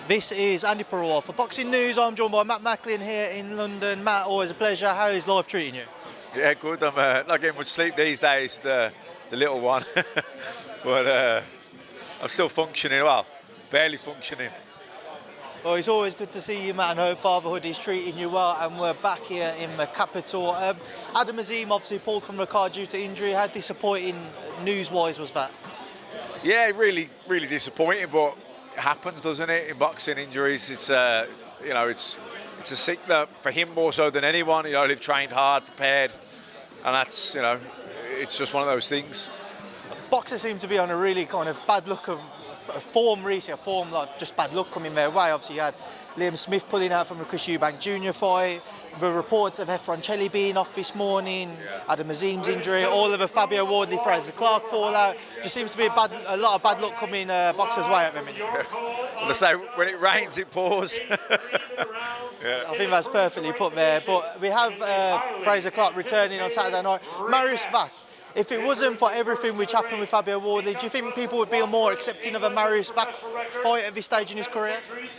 This is Andi Purewal for Boxing News. I'm joined by Matt Macklin here in London. Matt, always a pleasure. How is life treating you? Yeah, good. I'm not getting much sleep these days, the little one. But I'm still functioning, well, barely functioning. Well, it's always good to see you, Matt, and I hope fatherhood is treating you well. And we're back here in the capital. Azim obviously pulled from the card due to injury. How disappointing news-wise was that? Yeah, really disappointing, but it happens, doesn't it? In boxing, injuries, it's it's a sickness for him more so than anyone. They've trained hard, prepared, and that's it's just one of those things. Boxers seem to be on a really kind of bad luck of form recently, like just bad luck coming their way. Obviously, you had Liam Smith pulling out from the Chris Eubank Jr. fight. The reports of Efron being off this morning, Adam Azim's injury, all of the Fabio Wardley, Fraser Clarke fallout. Just seems to be a lot of bad luck coming boxers' way at the minute. And I say, when it rains, it pours. I think that's perfectly put there. But we have Fraser Clarke returning on Saturday night. Mariusz Wach. If it wasn't for everything which happened with Fabio Wardley, do you think people would be more accepting of a Mariusz Wach fight at this stage in his career?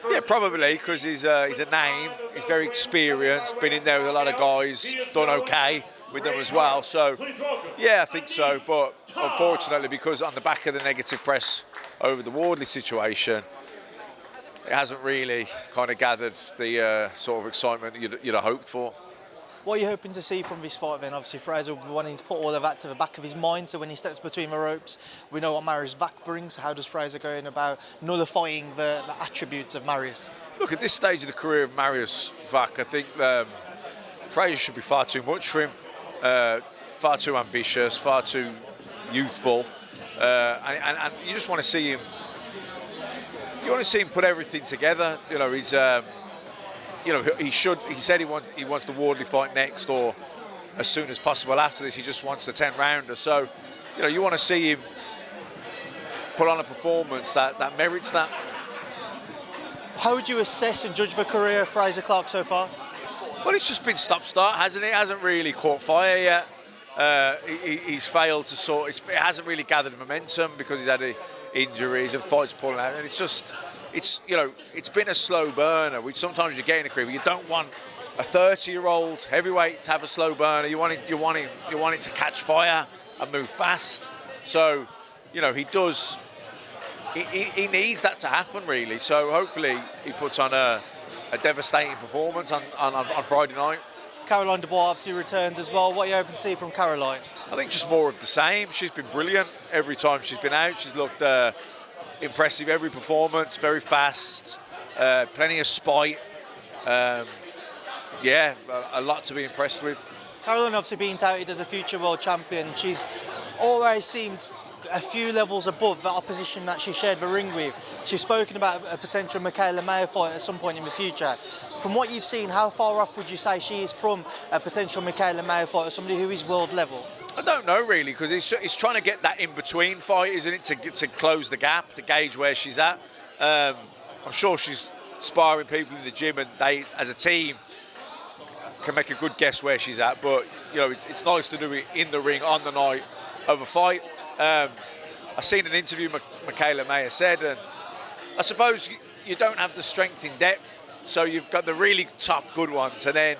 Yeah, probably, because he's a name, he's very experienced, been in there with a lot of guys, done okay with them as well. So, yeah, I think so. But unfortunately, because on the back of the negative press over the Wardley situation, it hasn't really kind of gathered the sort of excitement you'd have hoped for. What are you hoping to see from this fight then? Obviously Fraser will be wanting to put all of that to the back of his mind, so when he steps between the ropes, we know what Mariusz Wach brings. How does Fraser go in about nullifying the attributes of Mariusz? Look, at this stage of the career of Mariusz Wach, I think Fraser should be far too much for him, far too ambitious, far too youthful, and you just want to see him. You want to see him put everything together. He's. He said he wants the Wardley fight next, or as soon as possible after this. He just wants the 10-rounder. So, you want to see him put on a performance that merits that. How would you assess and judge the career of Fraser Clarke so far? Well, it's just been stop-start, hasn't it? It hasn't really caught fire yet. He's failed to it hasn't really gathered momentum because he's had injuries and fights pulling out, and it's been a slow burner, which sometimes you get in a career, but you don't want a 30-year-old heavyweight to have a slow burner. You want it to catch fire and move fast. So, he needs that to happen, really. So hopefully he puts on a devastating performance on Friday night. Caroline Dubois obviously returns as well. What are you hoping to see from Caroline? I think just more of the same. She's been brilliant every time she's been out. She's looked impressive every performance, very fast, plenty of spite. A lot to be impressed with. Caroline obviously being touted as a future world champion. She's always seemed a few levels above the opposition that she shared the ring with. She's spoken about a potential Michaela Mayer fight at some point in the future. From what you've seen, how far off would you say she is from a potential Michaela Mayer fight or somebody who is world level? I don't know really, because it's trying to get that in-between fight, isn't it, to close the gap, to gauge where she's at. I'm sure she's sparring people in the gym, and they, as a team, can make a good guess where she's at. But it's nice to do it in the ring on the night of a fight. I've seen an interview Michaela Mayer said, and I suppose you don't have the strength in depth, so you've got the really top good ones, and then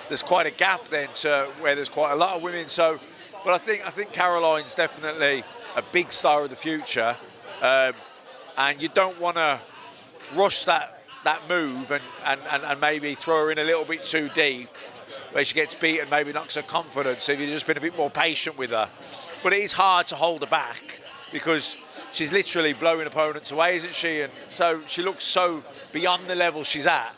there's quite a gap then to where there's quite a lot of women. So. But I think Caroline's definitely a big star of the future, and you don't want to rush that move and maybe throw her in a little bit too deep, where she gets beat and maybe knocks her confidence. If you've just been a bit more patient with her, but it is hard to hold her back because she's literally blowing opponents away, isn't she? And so she looks so beyond the level she's at.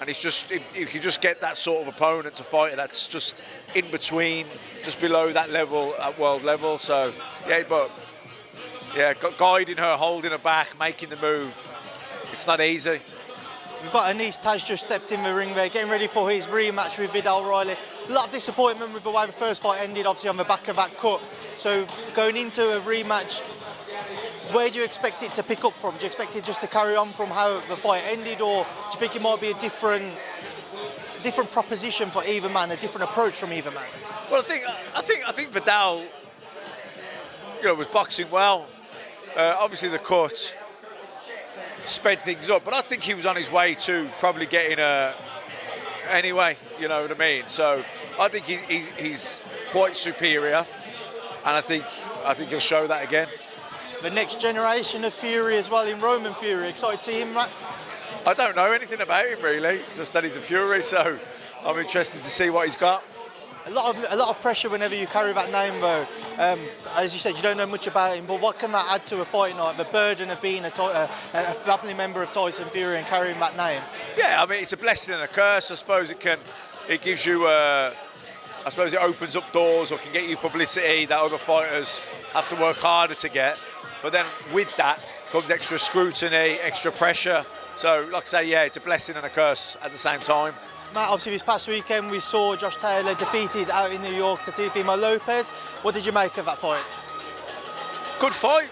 And it's just, if you just get that sort of opponent to fight her, that's just in between, just below that level, at world level. So, guiding her, holding her back, making the move, it's not easy. We've got Anis Taj just stepped in the ring there, getting ready for his rematch with Vidal Riley. A lot of disappointment with the way the first fight ended, obviously on the back of that cut. So going into a rematch, where do you expect it to pick up from? Do you expect it just to carry on from how the fight ended, or do you think it might be a different proposition for either man, a different approach from either man? Well, I think Vidal, was boxing well. Obviously the cut sped things up. But I think he was on his way to probably getting anyway, you know what I mean? So I think he's quite superior, and I think he'll show that again. The next generation of Fury as well in Roman Fury. Excited to see him, Matt? I don't know anything about him really, just that he's a Fury, so I'm interested to see what he's got. A lot of pressure whenever you carry that name, though. As you said, you don't know much about him, but what can that add to a fight night? The burden of being a family member of Tyson Fury and carrying that name. Yeah, I mean, it's a blessing and a curse. I suppose it gives you, I suppose it opens up doors or can get you publicity that other fighters have to work harder to get. But then with that comes extra scrutiny, extra pressure. So, like I say, yeah, it's a blessing and a curse at the same time. Matt, obviously this past weekend we saw Josh Taylor defeated out in New York to Teofimo Lopez. What did you make of that fight? Good fight.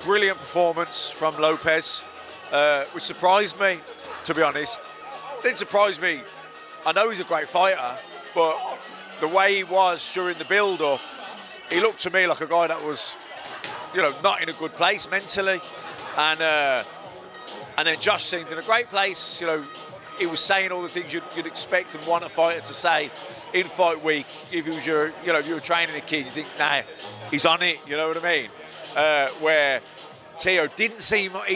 Brilliant performance from Lopez, which surprised me, to be honest. Didn't surprise me. I know he's a great fighter, but the way he was during the build-up, he looked to me like a guy that was, not in a good place mentally. And then Josh seemed in a great place. He was saying all the things you'd expect and want a fighter to say in fight week. If it was if you were training a kid, you think, nah, he's on it. You know what I mean? Where Teo he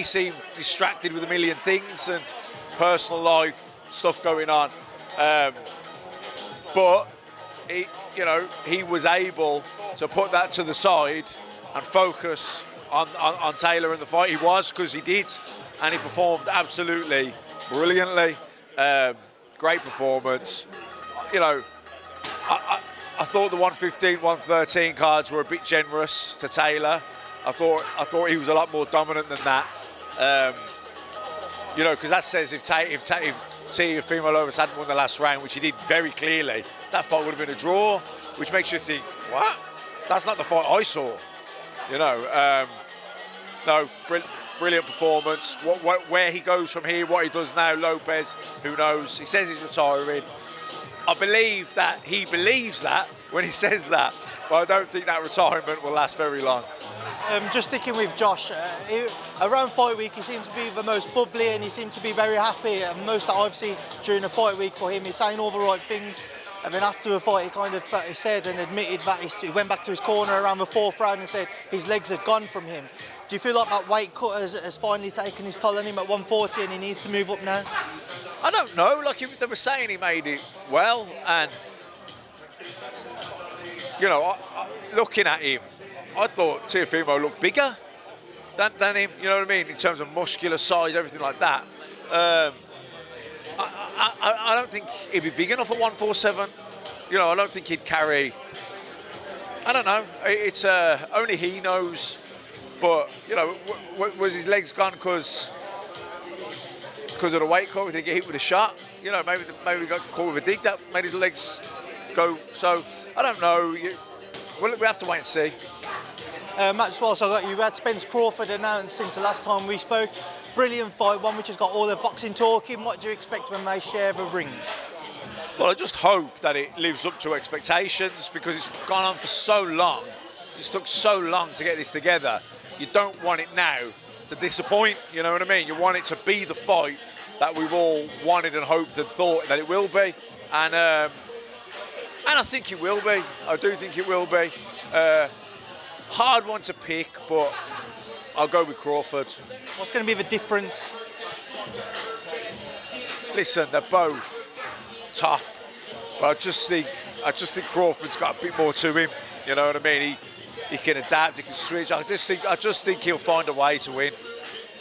seemed distracted with a million things and personal life stuff going on. But he was able to put that to the side and focus on Taylor and the fight. He was, because he did, and he performed absolutely brilliantly. Great performance. I thought the 115, 113 cards were a bit generous to Taylor. I thought he was a lot more dominant than that. Because that says if Teofimo Lopez hadn't won the last round, which he did very clearly, that fight would have been a draw, which makes you think, what? That's not the fight I saw. No, brilliant performance. Where he goes from here, what he does now, Lopez, who knows? He says he's retiring. I believe that he believes that when he says that, but I don't think that retirement will last very long. Just sticking with Josh, around fight week he seems to be the most bubbly and he seemed to be very happy, and most that I've seen during the fight week for him, he's saying all the right things. And then after the fight, he said and admitted that he went back to his corner around the fourth round and said his legs had gone from him. Do you feel like that weight cut has finally taken his toll on him at 140 and he needs to move up now? I don't know. They were saying he made it well, and looking at him, I thought Teofimo looked bigger than him. You know what I mean? In terms of muscular size, everything like that. I don't think he'd be big enough at 147. I don't think he'd carry. I don't know. It's only he knows. But was his legs gone because of the weight cut? Did he get hit with a shot? Maybe he got caught with a dig that made his legs go. So I don't know. We have to wait and see. Match whilst I got you, we had Spence Crawford announced since the last time we spoke. Brilliant fight, one which has got all the boxing talking. What do you expect when they share the ring? Well, I just hope that it lives up to expectations, because it's gone on for so long. It's took so long to get this together. You don't want it now to disappoint, you know what I mean? You want it to be the fight that we've all wanted and hoped and thought that it will be. And I think it will be. I do think it will be. Hard one to pick, but I'll go with Crawford. What's going to be the difference? Listen, they're both top, but I just think Crawford's got a bit more to him. You know what I mean? He can adapt, he can switch. I just think he'll find a way to win.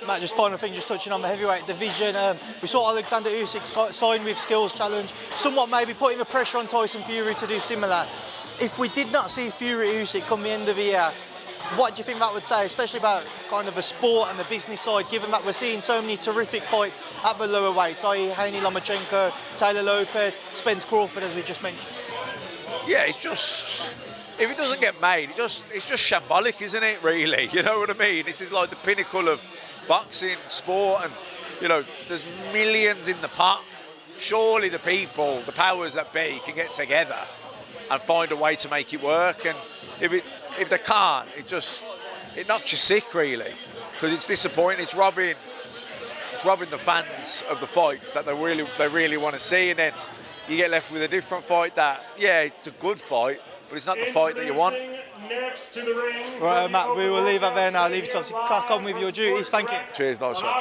Matt, just final thing, just touching on the heavyweight division. We saw Alexander Usyk sign with Skills Challenge, somewhat maybe putting the pressure on Tyson Fury to do similar. If we did not see Fury-Usyk come the end of the year, what do you think that would say, especially about kind of the sport and the business side, given that we're seeing so many terrific fights at the lower weights, i.e. Haney Lomachenko, Taylor Lopez, Spence Crawford, as we just mentioned? Yeah, it's just, if it doesn't get made, it's just shambolic, isn't it, really? You know what I mean? This is like the pinnacle of boxing, sport, and, there's millions in the pot. Surely the people, the powers that be, can get together and find a way to make it work. And if they can't, it knocks you sick, really. because it's disappointing. It's robbing the fans of the fight that they really want to see, and then you get left with a different fight that, yeah, it's a good fight, but it's not the fight that you want. Next to the ring. Right, Matt, we will leave it there now. Leave it to obviously crack on with your duties. Thank you. Cheers, nice one.